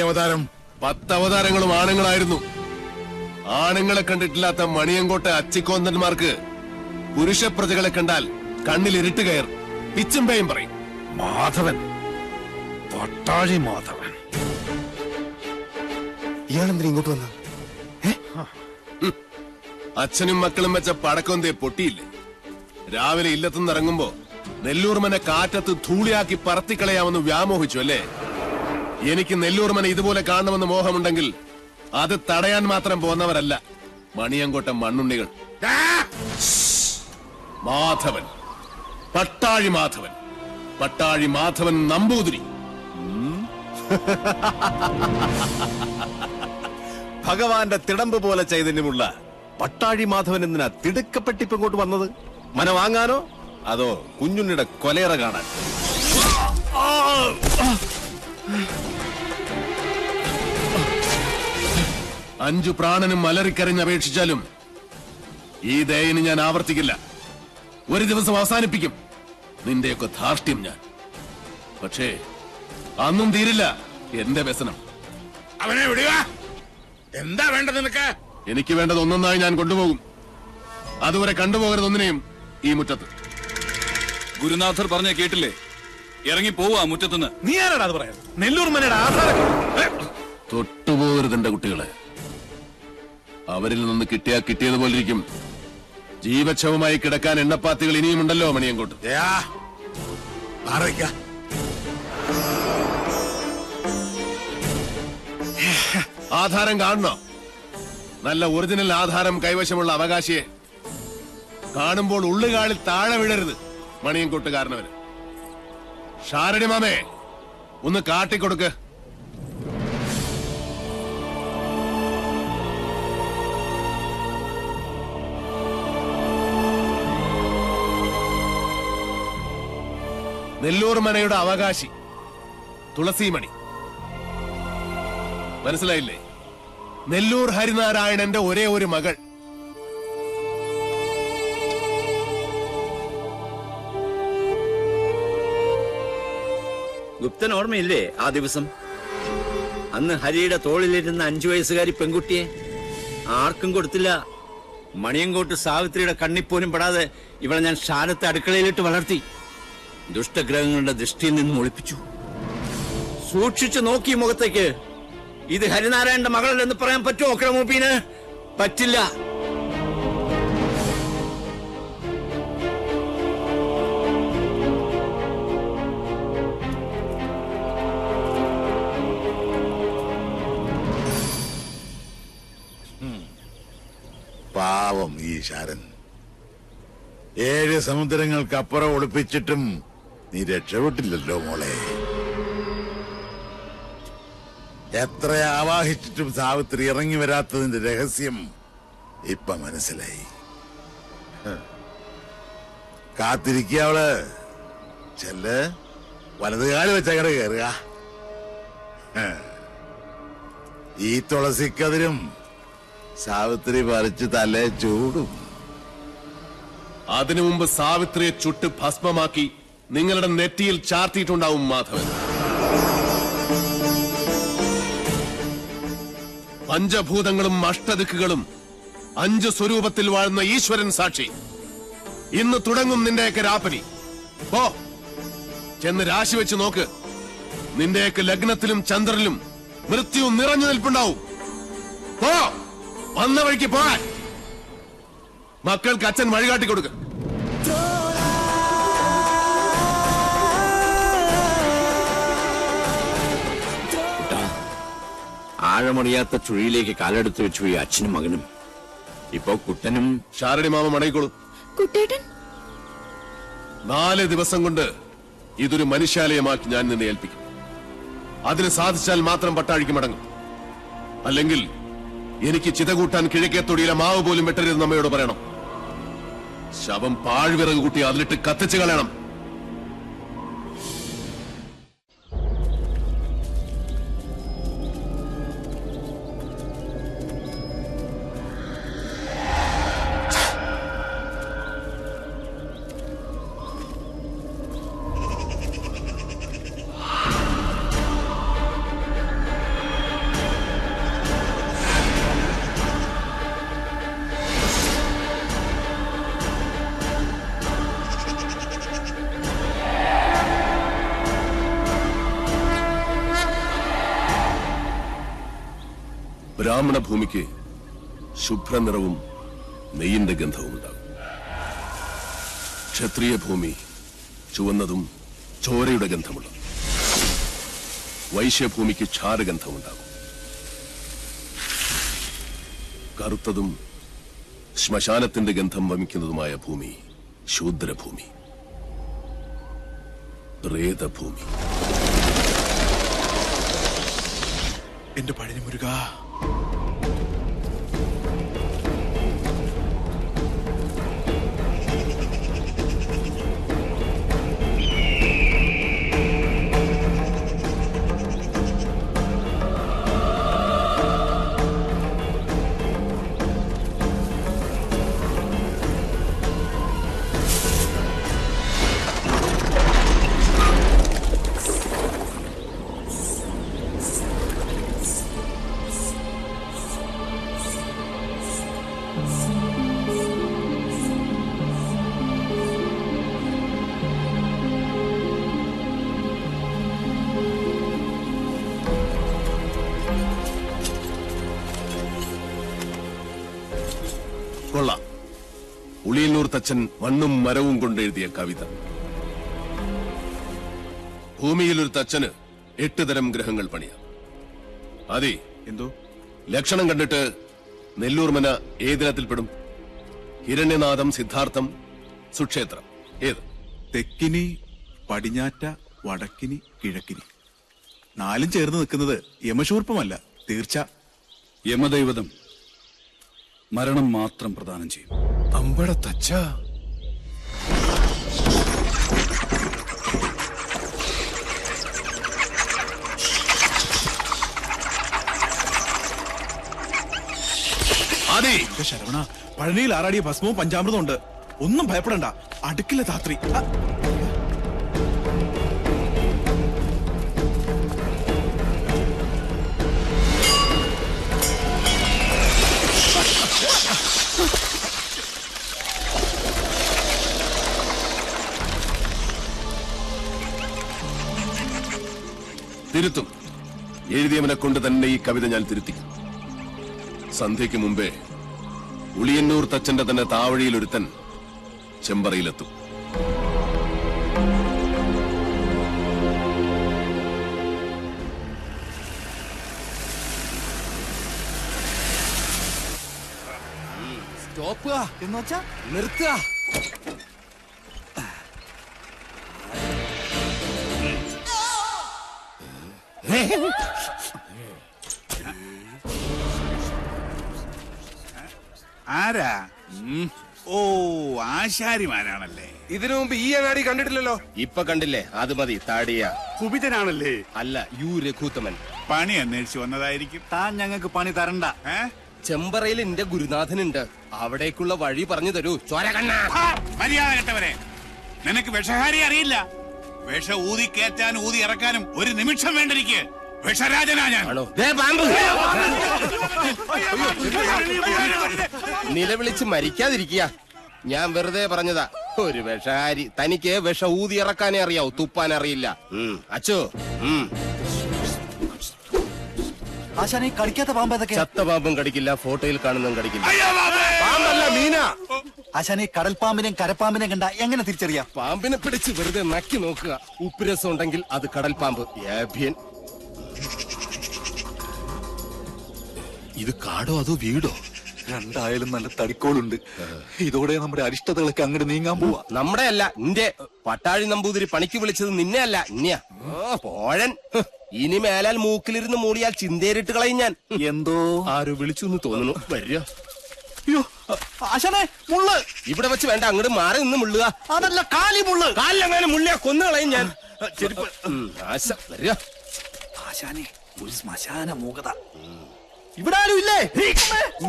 അവതാരം? 10 അവതാരങ്ങളും ആണുങ്ങളായിരുന്നു. ആണുങ്ങളെ കണ്ടിട്ടില്ലാത്ത മണിയങ്കോട്ടെ അച്ചിക്കോന്തന്മാർക്ക് പുരുഷ പ്രജകളെ കണ്ടാൽ കണ്ണിൽ ഇരുട്ട് കയർ പിച്ചും പേയും പറയും. മാധവൻ, പട്ടാഴി മാധവൻ. ഇയാളെന്തിനാ ഇങ്ങോട്ട് വന്ന? അച്ഛനും മക്കളും വെച്ച പടക്കൊന്തേ പൊട്ടിയില്ലേ? രാവിലെ ഇല്ലത്തുനിന്ന് ഇറങ്ങുമ്പോ നെല്ലൂർമനെ കാറ്റത്ത് ധൂളിയാക്കി പറത്തിക്കളയാമെന്ന് വ്യാമോഹിച്ചു അല്ലേ? എനിക്ക് നെല്ലൂർമനെ ഇതുപോലെ കാണണമെന്ന് മോഹമുണ്ടെങ്കിൽ അത് തടയാൻ മാത്രം പോന്നവരല്ല മണിയങ്കോട്ട മണ്ണുണ്ണികൾ. മാധവൻ, പട്ടാഴി മാധവൻ, പട്ടാഴി മാധവൻ നമ്പൂതിരി. ഭഗവാന്റെ തിടമ്പ് പോലെ ചൈതന്യമുള്ള പട്ടാഴി മാധവൻ എന്തിനാ തിടുക്കപ്പെട്ടിപ്പ് ഇങ്ങോട്ട് വന്നത്? മന വാങ്ങാനോ അതോ കുഞ്ഞുണ്ണിയുടെ കൊലയറ കാണാൻ? 5 പ്രാണനും അലറിക്കരഞ്ഞപേക്ഷിച്ചാലും ഈ ദയന് ഞാൻ ആവർത്തിക്കില്ല. ഒരു ദിവസം അവസാനിപ്പിക്കും നിന്റെയൊക്കെ ധാർഷ്ട്യം ഞാൻ. പക്ഷേ അന്നും തീരില്ല എന്റെ വ്യസനം. അവനെ വിടുക. എന്താ വേണ്ടത് നിനക്ക്? എനിക്ക് വേണ്ടത് ഒന്നൊന്നായി ഞാൻ കൊണ്ടുപോകും. അതുവരെ കണ്ടുപോകരുത് ഒന്നിനെയും ഈ മുറ്റത്ത്. ഗുരുനാഥർ പറഞ്ഞ കേട്ടില്ലേ? ഇറങ്ങി പോവാ മുറ്റത്തുനിന്ന്. നീ ആരാടാ അത് പറയാൻ? നെല്ലൂർമനയുടെ ആധാരം തൊട്ടുപോകരുത് എന്റെ കുട്ടികളെ. അവരിൽ നിന്ന് കിട്ടിയാ കിട്ടിയതുപോലിരിക്കും. ജീവച്ഛവമായി കിടക്കാൻ എണ്ണപ്പാത്തികൾ ഇനിയുമുണ്ടല്ലോ മണിയങ്കോട്ട്. ആധാരം കാണണോ? നല്ല ഒറിജിനൽ ആധാരം കൈവശമുള്ള അവകാശിയെ കാണുമ്പോൾ ഉള്ളുകാളിൽ താഴെ വീഴരുത് മണിയങ്കോട്ടുകാരനവര്. ഷാരടി മാമേ, ഒന്ന് കാട്ടിക്കൊടുക്ക്. നെല്ലൂർ മനയുടെ അവകാശി തുളസിമണി. മനസ്സിലായില്ലേ? നെല്ലൂർ ഹരിനാരായണന്റെ ഒരേ ഒരു മകൾ. ഗുപ്തൻ ഓർമ്മയില്ലേ ആ ദിവസം? അന്ന് ഹരിയുടെ തോളിലിരുന്ന 5 വയസ്സുകാരി പെൺകുട്ടിയെ ആർക്കും കൊടുത്തില്ല. മണിയങ്കോട്ട് സാവിത്രിയുടെ കണ്ണിപ്പോലും പെടാതെ ഇവളെ ഞാൻ ഷാരത്തെ അടുക്കളയിലിട്ട് വളർത്തി. ദുഷ്ടഗ്രഹങ്ങളുടെ ദൃഷ്ടിയിൽ നിന്നും ഒളിപ്പിച്ചു. സൂക്ഷിച്ചു നോക്കി മുഖത്തേക്ക്. ഇത് ഹരിനാരായണന്റെ മകളല്ലെന്ന് പറയാൻ പറ്റുമോ അക്രമൂപ്പീന്? പറ്റില്ല. പാവം ഈ ശാരൻ. 7 സമുദ്രങ്ങൾക്കപ്പുറം ഒളിപ്പിച്ചിട്ടും നീ രക്ഷപ്പെട്ടില്ലല്ലോ മോളെ. എത്ര ആവാഹിച്ചിട്ടും സാവിത്രി ഇറങ്ങി വരാത്തതിന്റെ രഹസ്യം ഇപ്പൊ മനസ്സിലായി. കാത്തിരിക്കുക അവള്. ചെല്ല്, വലതുകാല് വെച്ചങ്ങട് കയറുക. ഈ തുളസിക്കതിരും സാവിത്രി പറിച്ച് തലേ ചൂടും. അതിനു മുമ്പ് സാവിത്രിയെ ചുട്ട് ഭസ്മമാക്കി നിങ്ങളുടെ നെറ്റിയിൽ ചാർത്തിയിട്ടുണ്ടാവും മാധവൻ. പഞ്ചഭൂതങ്ങളും അഷ്ടദിക്കുകളും 5 സ്വരൂപത്തിൽ വാഴുന്ന ഈശ്വരൻ സാക്ഷി. ഇന്ന് തുടങ്ങും നിന്റെയൊക്കെ രാപ്പനി. പോ, ചെന്ന് രാശി വെച്ച് നോക്ക്. നിന്റെയൊക്കെ ലഗ്നത്തിലും ചന്ദ്രനിലും മൃത്യു നിറഞ്ഞു നിൽപ്പുണ്ടാവും. പോ, വന്ന വഴിക്ക് പോകാൻ. മക്കൾക്ക് അച്ഛൻ വഴികാട്ടി കൊടുക്ക. ആഴമറിയാത്ത ചുഴിയിലേക്ക് കാലെടുത്ത് വെച്ചു ഈ അച്ഛനും മകനും. ഇപ്പൊ കുട്ടനും ഷാരടി മാമ മടങ്ങിക്കോളൂ. കുട്ടേട്ടൻ 4 ദിവസം കൊണ്ട് ഇതൊരു മനുഷ്യാലയമാക്കി ഞാൻ നിന്നെ ഏൽപ്പിക്കും. അതിന് സാധിച്ചാൽ മാത്രം പട്ടാഴിക്ക് മടങ്ങും. അല്ലെങ്കിൽ എനിക്ക് ചിത കൂട്ടാൻ കിഴക്കേത്തൊടിയിലെ മാവ് പോലും വെട്ടരുതെന്ന് അമ്മയോട് പറയണം. ശവം പാഴ്വിറക് കൂട്ടി അതിലിട്ട് കത്തിച്ചു കളയണം. ബ്രാഹ്മണ ഭൂമിക്ക് ശുഭ്രനിറവും നെയ്യിന്റെ ഗന്ധവും ഉണ്ടാകും. ക്ഷത്രിയ ഭൂമി ചുവന്നതും ചോരയുടെ ഗന്ധമുള്ളതും. വൈശ്യഭൂമിക്ക് ക്ഷാരഗന്ധമുണ്ടാകും. കറുത്തതും ശ്മശാനത്തിന്റെ ഗന്ധം വമിക്കുന്നതുമായ ഭൂമി ശൂദ്രഭൂമി, പ്രേതഭൂമി. എന്റെ പഴനി മുരുക, കൊള്ളാം. ഉളിയന്നൂർ തച്ചൻ മണ്ണും മരവും കൊണ്ടെഴുതിയ കവിത. ഭൂമിയിൽ ഒരു തച്ചന് 8 തരം ഗ്രഹങ്ങൾ പണിയാം. അതെ, എന്തോ ലക്ഷണം കണ്ടിട്ട് നെല്ലൂർമന ഏതിനത്തിൽപ്പെടും? ഹിരണ്യനാഥം, സിദ്ധാർത്ഥം, സുക്ഷേത്രം ഏത്? തെക്കിനി, പടിഞ്ഞാറ്റ, വടക്കിനി, കിഴക്കിനി. 4 ചേർന്ന് നിൽക്കുന്നത് യമശൂർപ്പമല്ല, തീർച്ച. യമദൈവതം മരണം മാത്രം പ്രദാനം ചെയ്യും. അമ്പട തച്ച. അതെ ശരവണ, പഴനിയിൽ ആറാടിയ ഭസ്മവും പഞ്ചാമൃതം ഉണ്ട്. ഒന്നും ഭയപ്പെടണ്ട, അടുക്കില്ല ധാത്രി. തിരുത്തും. എഴുതിയവനെ കൊണ്ട് തന്നെ ഈ കവിത ഞാൻ തിരുത്തിക്കും. സന്ധ്യയ്ക്ക് മുമ്പേ ഉളിയന്നൂർ തച്ചന്റെ തന്നെ താവഴിയിൽ ഒരുത്തൻ ചെമ്പറയിലെത്തും. സ്റ്റോപ്പ് എന്ന് വെച്ചാ നിർത്തുക. ആരാ? ഓ, ആശാരിമാരാണല്ലേ. ഇതിനു മുമ്പ് ഈ അങ്ങാടി കണ്ടിട്ടില്ലല്ലോ. ഇപ്പൊ കണ്ടില്ലേ? അത് മതി. താടിയ കുപിതനാണല്ലേ? അല്ല, യു രഘുത്തമൻ. പണി അന്വേഷിച്ച് വന്നതായിരിക്കും. താൻ ഞങ്ങൾക്ക് പണി തരണ്ട. ചെമ്പറയിൽ എന്റെ ഗുരുനാഥനുണ്ട്. അവിടേക്കുള്ള വഴി പറഞ്ഞു തരൂ. ചോരകണ്ണ. മര്യാദ കെട്ടവരെ, നിനക്ക് വിഷഹാരി അറിയില്ല. വിഷ ഊതി കയറ്റാനും ഊതി ഇറക്കാനും ഒരു നിമിഷം വേണ്ടിരിക്കെ. വിഷരാജനാ ഞാൻ. ആണോ? പാമ്പ് നിലവിളിച്ച് മരിക്കാതിരിക്കുക. ഞാൻ വെറുതെ പറഞ്ഞതാ. ഒരു വിഷഹാരി. തനിക്ക് വിഷ ഊതി ഇറക്കാനേ അറിയാവൂ, തുപ്പാൻ അറിയില്ല. അച്ചോ, ആശാനെ കടിക്കാത്ത പാമ്പ് ഏതൊക്കെ? ചത്ത പാമ്പും കടിക്കില്ല, ഫോട്ടോയിൽ കാണുന്നതും കടിക്കില്ല. പാമ്പല്ല, മീന. ആശാനെ കടൽ പാമ്പിനെയും കരപ്പാമ്പിനെയും കണ്ട എങ്ങനെ തിരിച്ചറിയാം? പാമ്പിനെ പിടിച്ച് വെറുതെ നക്കി നോക്കുക. ഉപ്പുരസം ഉണ്ടെങ്കിൽ അത് കടൽ പാമ്പ്. ഏഭ്യൻ. ഇത് കാടോ അതോ വീടോ? രണ്ടായാലും നല്ല തടിക്കോളുണ്ട്. ഇതോടെ നമ്മുടെ അരിഷ്ടതകളൊക്കെ അങ്ങോട്ട് നീങ്ങാൻ പോവാ. നമ്മുടെ അല്ല, നിന്റെ പട്ടാഴി നമ്പൂതിരി പണിക്ക് വിളിച്ചത് നിന്നെ അല്ല, ഇന്നെയാ. പോഴൻ. ഇനി മേലാൽ മൂക്കിലിരുന്ന് മൂളിയാൽ ചിന്തേരിട്ട് കളയും ഞാൻ. എന്തോ ആരോ വിളിച്ചു എന്ന് തോന്നുന്നു. വരിക. അയ്യോ ആശാനെ, മുള്ള്. ഇവിടെ വെച്ച് വേണ്ട, അങ്ങോട്ട് മാറി നിന്ന് മുള്ളുക. അതല്ല, കാലി മുള്ള്. കാലിലെങ്ങനെ മുള്ളിയാ കൊന്നു കളയും ഞാൻ. ആശ. വരിക. ആശാനെ, ഒരു ശ്മശാന മൂകത. ഇവിടെ ആരും ഇല്ലേ?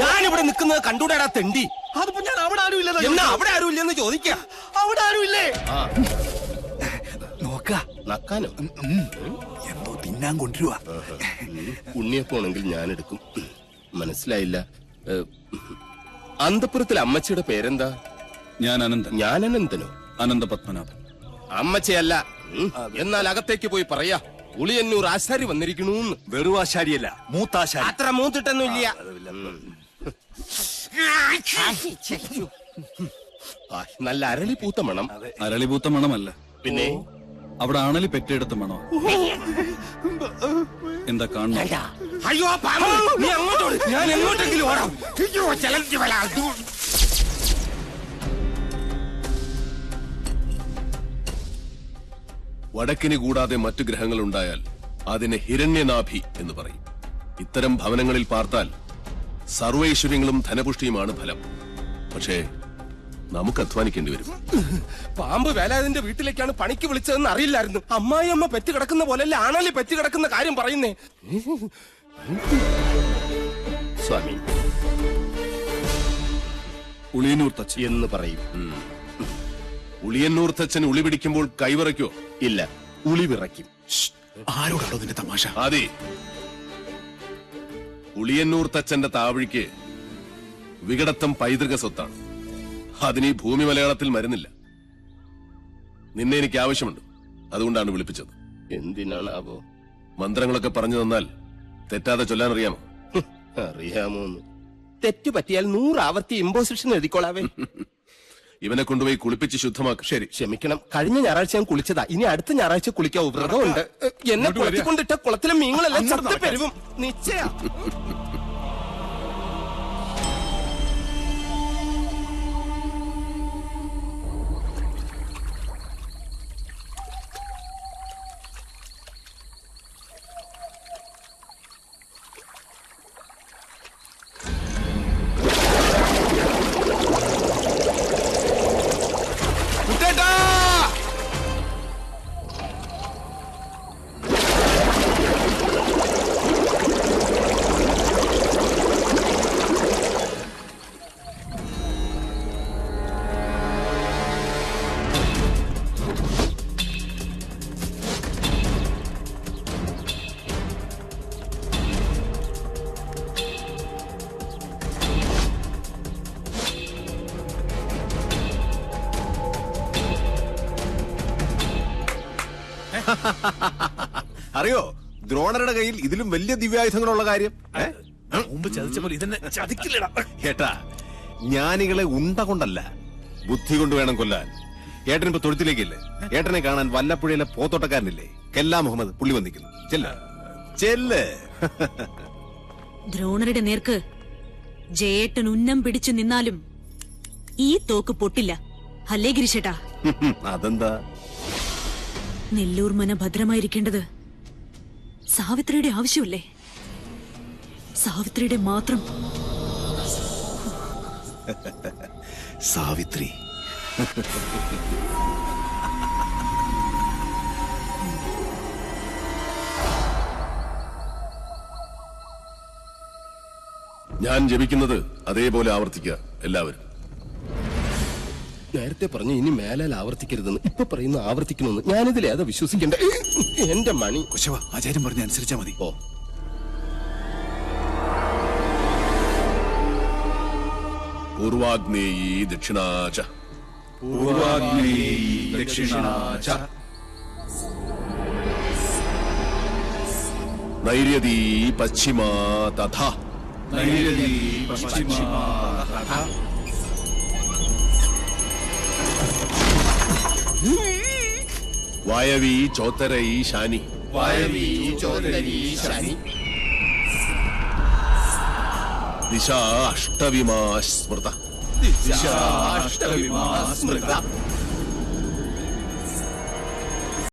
ഞാനിവിടെ നിൽക്കുന്നത് കണ്ടൂടാടാ തെണ്ടി. അതിപ്പോ ഞാൻ അവിടെ ആരും ഇല്ല. എന്നാ അവിടെ ആരും ഇല്ലെന്ന് ചോദിക്ക. അവിടെ ആരും ഇല്ലേ? നോക്ക. നക്കാനോ? എന്തോ തിന്നാൻ കൊണ്ടുവരുവാ. ഉണ്ണിയപ്പോണെങ്കിൽ ഞാൻ എടുക്കും. മനസ്സിലായില്ല. അന്തപുരത്തിലെ അമ്മച്ചിയുടെ പേരെന്താ? ഞാൻ അനന്തൻ. ഞാൻ അനന്തനോ? അനന്ത പത്മനാഭൻ. അമ്മച്ചയല്ല. എന്നാൽ അകത്തേക്ക് പോയി പറയാ. ഉളിയന്നൂർ ആശാരി വന്നിരിക്കണു. വെറും ആശാരിയല്ല, മൂത്താശാരി. അത്ര മൂത്തിട്ടൊന്നുമില്ല. നല്ല അരളി പൂത്ത മണം. അരളിപൂത്ത മണമല്ല, പിന്നെ അവിടെ ആണലി പെറ്റെടുത്ത മണോ. എന്താ കാണണം? അയ്യോ പാമ്പ്, നീ അങ്ങോട്ടോട്, ഞാൻ എങ്ങോട്ടെങ്കിലും ഓടാം. വടക്കിന് കൂടാതെ മറ്റു ഗ്രഹങ്ങൾ ഉണ്ടായാൽ അതിനെ ഹിരണ്യനാഭി എന്ന് പറയും. ഇത്തരം ഭവനങ്ങളിൽ പാർത്താൽ സർവൈശ്വര്യങ്ങളും ധനപുഷ്ടിയുമാണ് ഫലം. പക്ഷേ നമുക്ക് അധ്വാനിക്കേണ്ടി വരും. പാമ്പ് വേലാതിന്റെ വീട്ടിലേക്കാണ് പണിക്ക് വിളിച്ചതെന്ന് അറിയില്ലായിരുന്നു. അമ്മായിയമ്മ പെറ്റ് കിടക്കുന്ന പോലെയല്ല ആണലി പെറ്റ് കിടക്കുന്ന കാര്യം പറയുന്നേ. സ്വാമി ഉളിയന്നൂർ തച്ച് എന്ന് പറയും. ഉളിയന്നൂർ തച്ചൻ ഉളി പിടിക്കുമ്പോൾ കൈവിറയ്ക്കോ? ഇല്ല, ഉളി വിറയ്ക്കും. ആരോടാണോ നിന്റെ തമാശ? അതെ, ഉളിയന്നൂർ തച്ചന്റെ താവഴിക്ക് വികടത്തം പൈതൃക സ്വത്താണ്. അതിന് ഈ ഭൂമി മലയാളത്തിൽ മരുന്നില്ല. നിന്നെ എനിക്ക് ആവശ്യമുണ്ട്, അതുകൊണ്ടാണ് വിളിപ്പിച്ചത്. എന്തിനാണാവോ? മന്ത്രങ്ങളൊക്കെ പറഞ്ഞു തന്നാൽ തെറ്റാതെ ചൊല്ലാൻ അറിയാമോ? അറിയാമോന്ന്. തെറ്റു പറ്റിയാൽ 100 ആവർത്തി ഇമ്പോസിഷൻ എഴുതിക്കോളാവേ. ഇവനെ കൊണ്ടുപോയി കുളിപ്പിച്ച് ശുദ്ധമാക്കും. ശരി, ക്ഷമിക്കണം. കഴിഞ്ഞ ഞായറാഴ്ച ഞാൻ കുളിച്ചതാ. ഇനി അടുത്ത ഞായറാഴ്ച കുളിക്കാവൂ. വ്രതമുണ്ട്. എന്നെ കുളത്തിക്കൊണ്ടിട്ട കുളത്തിലെ മീനുകളെല്ലാം ചത്തു പെരുവും. നിശ്ചയ അറിയോ ദ്രോണരുടെ കയ്യിൽ ഇതിലും വലിയ ദിവ്യായുധങ്ങളുള്ള കാര്യം? മുമ്പ് ചതിച്ച പോലെ ഇതെന്നെ ചതിക്കില്ലടാ. ഏട്ടാ, ജ്ഞാനികളെ ഉണ്ട കൊണ്ടല്ല, ബുദ്ധി കൊണ്ട് വേണം കൊല്ലാൻ. ഏട്ടനിപ്പോ തൊഴുത്തിലേക്കില്ലേ? ഏട്ടനെ കാണാൻ വല്ലപ്പുഴയിലെ പോത്തോട്ടക്കാരനില്ലേ, കെല്ലാ മുഹമ്മദ്, പുള്ളി വന്നിരിക്കുന്നു. ചെല്ല്. ദ്രോണരുടെ നേർക്ക് ജയേട്ടൻ ഉന്നം പിടിച്ചു നിന്നാലും ഈ തോക്ക് പൊട്ടില്ല. അല്ലേ ഗിരിശേട്ടാ? അതെന്താ? നെല്ലൂർ മന ഭദ്രമായിരിക്കേണ്ടത് സാവിത്രിയുടെ ആവശ്യമല്ലേ? സാവിത്രിയുടെ മാത്രം. സാവിത്രി ഞാൻ ജപിക്കുന്നത് അതേപോലെ ആവർത്തിക്കുക എല്ലാവരും. നേരത്തെ പറഞ്ഞു ഇനി മേലാൽ ആവർത്തിക്കരുതെന്ന്. ഇപ്പൊ പറയുന്ന ആവർത്തിക്കണമെന്ന്. ഞാനിതിൽ ഏതാ വിശ്വസിക്കണ്ടേ? എന്റെ മണി. കുശവ, ആചാര്യം പറഞ്ഞ അനുസരിച്ചാ മതി. ഓ, പൂർവാഗ്നേയീ ദക്ഷിണാച ദക്ഷിണാച നൈര്യതീ പശ്ചിമാ തഥാ വായവീ ചോത്തരൈ ശാനി ദിശാ അഷ്ടവിമാ സ്മൃത